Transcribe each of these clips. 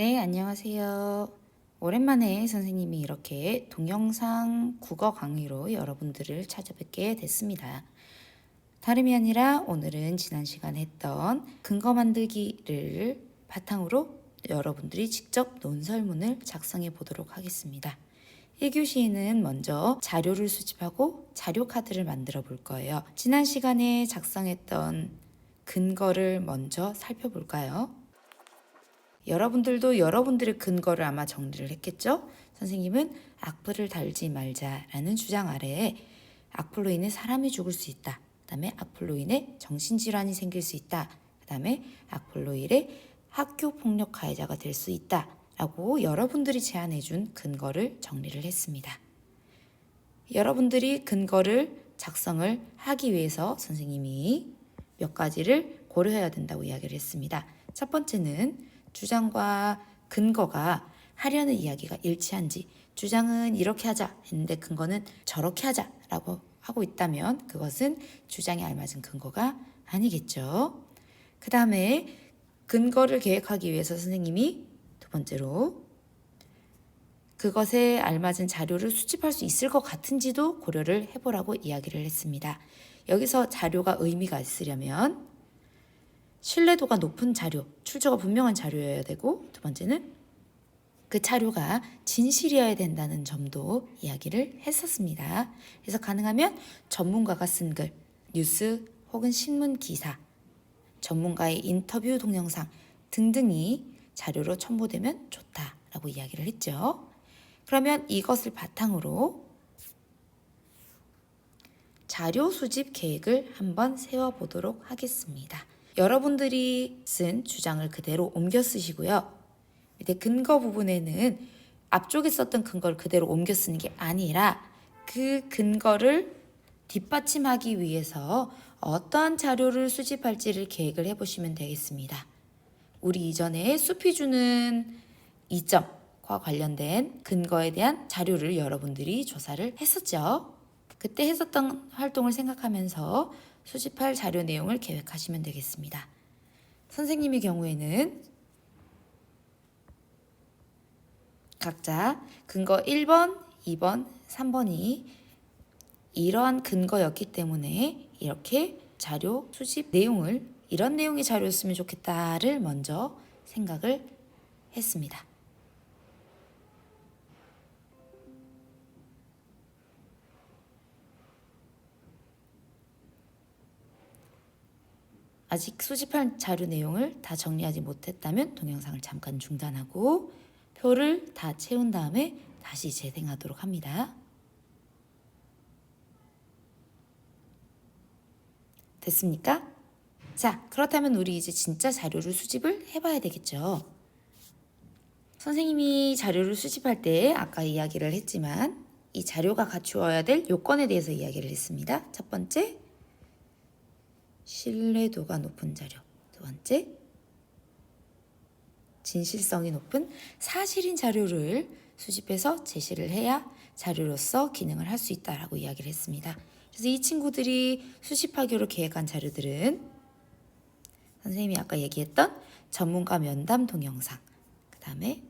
네, 안녕하세요. 오랜만에 선생님이 이렇게 동영상 국어 강의로 여러분들을 찾아뵙게 됐습니다. 다름이 아니라 오늘은 지난 시간에 했던 근거 만들기를 바탕으로 여러분들이 직접 논설문을 작성해 보도록 하겠습니다. 1교시에는 먼저 자료를 수집하고 자료 카드를 만들어 볼 거예요. 지난 시간에 작성했던 근거를 먼저 살펴볼까요? 여러분들도 여러분들의 근거를 아마 정리를 했겠죠? 선생님은 악플을 달지 말자라는 주장 아래에 악플로 인해 사람이 죽을 수 있다. 그 다음에 악플로 인해 정신질환이 생길 수 있다. 그 다음에 악플로 인해 학교 폭력 가해자가 될 수 있다. 라고 여러분들이 제안해준 근거를 정리를 했습니다. 여러분들이 근거를 작성을 하기 위해서 선생님이 몇 가지를 고려해야 된다고 이야기를 했습니다. 첫 번째는 주장과 근거가 하려는 이야기가 일치한지, 주장은 이렇게 하자 했는데 근거는 저렇게 하자라고 하고 있다면 그것은 주장에 알맞은 근거가 아니겠죠. 그 다음에 근거를 계획하기 위해서 선생님이 두 번째로 그것에 알맞은 자료를 수집할 수 있을 것 같은지도 고려를 해보라고 이야기를 했습니다. 여기서 자료가 의미가 있으려면 신뢰도가 높은 자료, 출처가 분명한 자료여야 되고, 두 번째는 그 자료가 진실이어야 된다는 점도 이야기를 했었습니다. 그래서 가능하면 전문가가 쓴 글, 뉴스 혹은 신문 기사, 전문가의 인터뷰 동영상 등등이 자료로 첨부되면 좋다라고 이야기를 했죠. 그러면 이것을 바탕으로 자료 수집 계획을 한번 세워보도록 하겠습니다. 여러분들이 쓴 주장을 그대로 옮겨 쓰시고요. 밑에 근거 부분에는 앞쪽에 썼던 근거를 그대로 옮겨 쓰는 게 아니라 그 근거를 뒷받침하기 위해서 어떠한 자료를 수집할지를 계획을 해보시면 되겠습니다. 우리 이전에 숲이 주는 이점과 관련된 근거에 대한 자료를 여러분들이 조사를 했었죠. 그때 했었던 활동을 생각하면서 수집할 자료 내용을 계획하시면 되겠습니다. 선생님의 경우에는 각자 근거 1번, 2번, 3번이 이러한 근거였기 때문에 이렇게 자료 수집 내용을 이런 내용의 자료였으면 좋겠다를 먼저 생각을 했습니다. 아직 수집할 자료 내용을 다 정리하지 못했다면 동영상을 잠깐 중단하고 표를 다 채운 다음에 다시 재생하도록 합니다. 됐습니까? 자, 그렇다면 우리 이제 진짜 자료를 수집을 해봐야 되겠죠. 선생님이 자료를 수집할 때 아까 이야기를 했지만 이 자료가 갖추어야 될 요건에 대해서 이야기를 했습니다. 첫 번째, 신뢰도가 높은 자료. 두 번째, 진실성이 높은 사실인 자료를 수집해서 제시를 해야 자료로서 기능을 할 수 있다라고 이야기를 했습니다. 그래서 이 친구들이 수집하기로 계획한 자료들은 선생님이 아까 얘기했던 전문가 면담 동영상, 그 다음에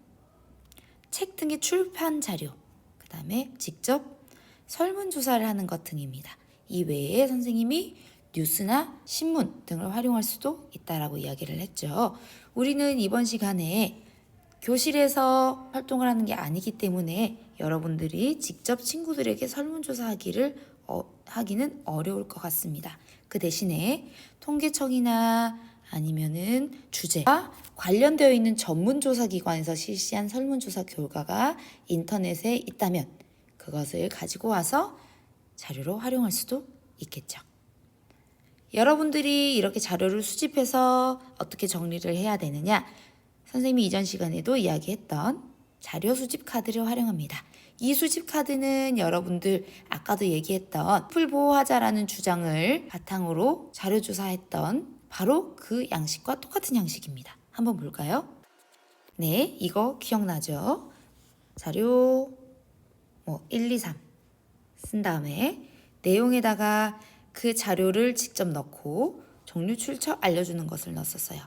책 등의 출판 자료, 그 다음에 직접 설문조사를 하는 것 등입니다. 이 외에 선생님이 뉴스나 신문 등을 활용할 수도 있다라고 이야기를 했죠. 우리는 이번 시간에 교실에서 활동을 하는 게 아니기 때문에 여러분들이 직접 친구들에게 설문조사하기를 하기는 어려울 것 같습니다. 그 대신에 통계청이나 아니면은 주제와 관련되어 있는 전문조사기관에서 실시한 설문조사 결과가 인터넷에 있다면 그것을 가지고 와서 자료로 활용할 수도 있겠죠. 여러분들이 이렇게 자료를 수집해서 어떻게 정리를 해야 되느냐? 선생님이 이전 시간에도 이야기했던 자료 수집 카드를 활용합니다. 이 수집 카드는 여러분들 아까도 얘기했던 풀 보호하자라는 주장을 바탕으로 자료 조사했던 바로 그 양식과 똑같은 양식입니다. 한번 볼까요? 네, 이거 기억나죠? 자료 1, 2, 3 쓴 다음에 내용에다가 그 자료를 직접 넣고 종류 출처 알려주는 것을 넣었어요.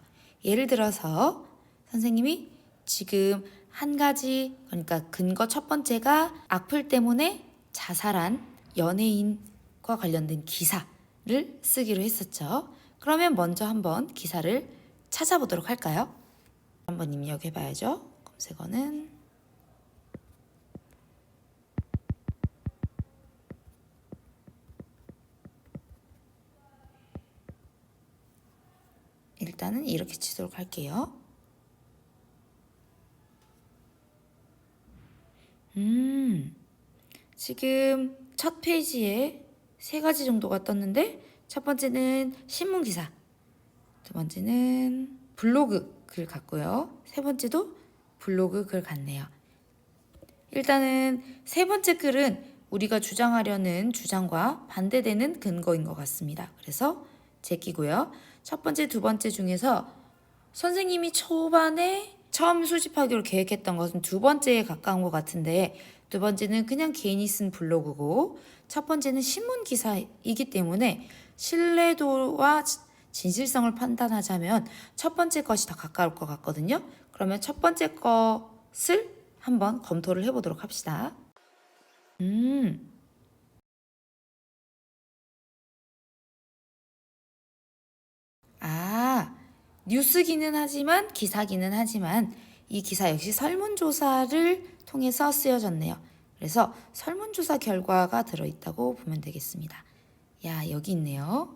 예를 들어서 선생님이 지금 한 가지, 그러니까 근거 첫 번째가 악플 때문에 자살한 연예인과 관련된 기사를 쓰기로 했었죠. 그러면 먼저 한번 기사를 찾아보도록 할까요? 한번 입력해봐야죠. 검색어는 일단은 이렇게 치도록 할게요. 지금 첫 페이지에 3가지 정도가 떴는데 첫 번째는 신문 기사, 두 번째는 블로그 글 같고요. 세 번째도 블로그 글 같네요. 일단은 세 번째 글은 우리가 주장하려는 주장과 반대되는 근거인 것 같습니다. 그래서 제끼고요. 첫 번째, 두 번째 중에서 선생님이 초반에 처음 수집하기로 계획했던 것은 두 번째에 가까운 것 같은데 두 번째는 그냥 개인이 쓴 블로그고 첫 번째는 신문 기사이기 때문에 신뢰도와 진실성을 판단하자면 첫 번째 것이 더 가까울 것 같거든요. 그러면 첫 번째 것을 한번 검토를 해보도록 합시다. 뉴스기는 하지만 기사기는 하지만 이 기사 역시 설문조사를 통해서 쓰여졌네요. 그래서 설문조사 결과가 들어있다고 보면 되겠습니다. 야, 여기 있네요.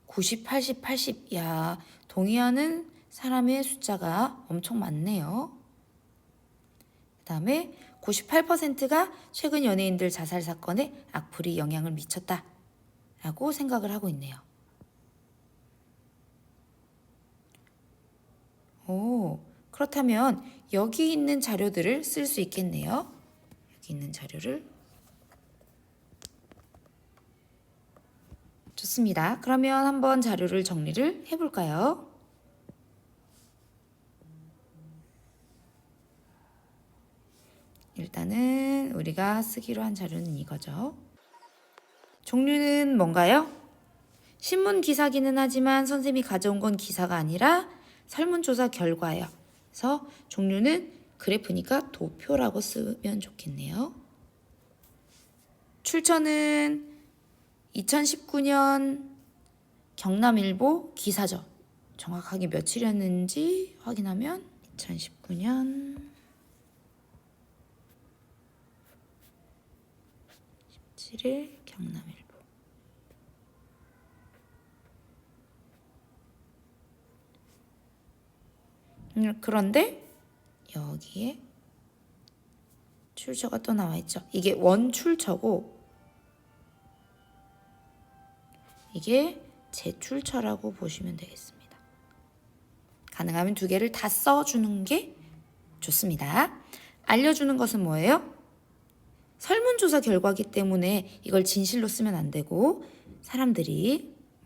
90, 80, 80. 야, 동의하는 사람의 숫자가 엄청 많네요. 그 다음에 98%가 최근 연예인들 자살 사건에 악플이 영향을 미쳤다라고 생각을 하고 있네요. 그렇다면 여기 있는 자료들을 쓸 수 있겠네요. 여기 있는 자료를. 좋습니다. 그러면 한번 자료를 정리를 해볼까요? 일단은 우리가 쓰기로 한 자료는 이거죠. 종류는 뭔가요? 신문 기사기는 하지만 선생님이 가져온 건 기사가 아니라 설문조사 결과예요. 그래서 종류는 그래프니까 도표라고 쓰면 좋겠네요. 출처는 2019년 경남일보 기사죠. 정확하게 며칠이었는지 확인하면 2019년 17일 경남일보. 그런데 여기에 출처가 또 나와 있죠. 이게 원출처고 이게 재출처라고 보시면 되겠습니다. 가능하면 두 개를 다 써주는 게 좋습니다. 알려주는 것은 뭐예요? 설문조사 결과기 때문에 이걸 진실로 쓰면 안 되고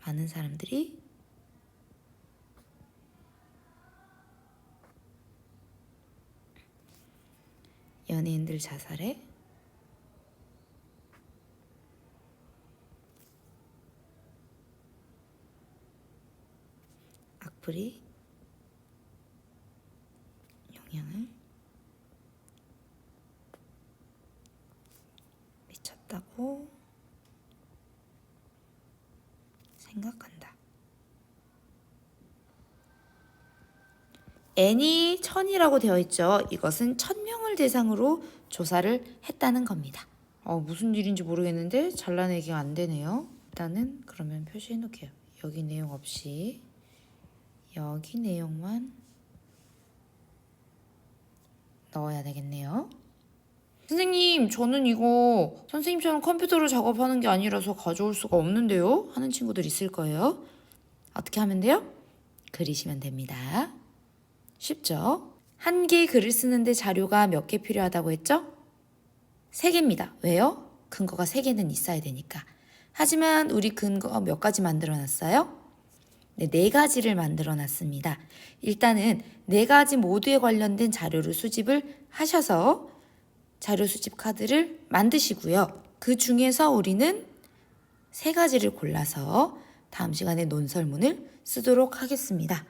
많은 사람들이 연예인들 자살에 악플이 영향을 미쳤다고 생각한다. N이 1000이라고 되어 있죠. 이것은 1000명을 대상으로 조사를 했다는 겁니다. 무슨 일인지 모르겠는데 잘라내기가 안 되네요. 일단은 그러면 표시해 놓을게요. 여기 내용 없이 여기 내용만 넣어야 되겠네요. 선생님, 저는 이거 선생님처럼 컴퓨터로 작업하는 게 아니라서 가져올 수가 없는데요? 하는 친구들 있을 거예요. 어떻게 하면 돼요? 그리시면 됩니다. 쉽죠? 한 개의 글을 쓰는데 자료가 몇 개 필요하다고 했죠? 3개입니다. 왜요? 근거가 3개는 있어야 되니까. 하지만 우리 근거 몇 가지 만들어 놨어요? 네, 4가지를 만들어 놨습니다. 일단은 4가지 모두에 관련된 자료를 수집을 하셔서 자료 수집 카드를 만드시고요. 그 중에서 우리는 3가지를 골라서 다음 시간에 논설문을 쓰도록 하겠습니다.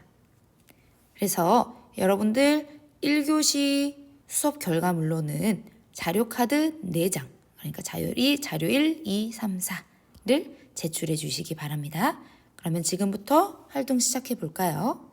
그래서 여러분들 1교시 수업 결과물로는 자료카드 4장, 그러니까 자료 1, 2, 3, 4를 제출해 주시기 바랍니다. 그러면 지금부터 활동 시작해 볼까요?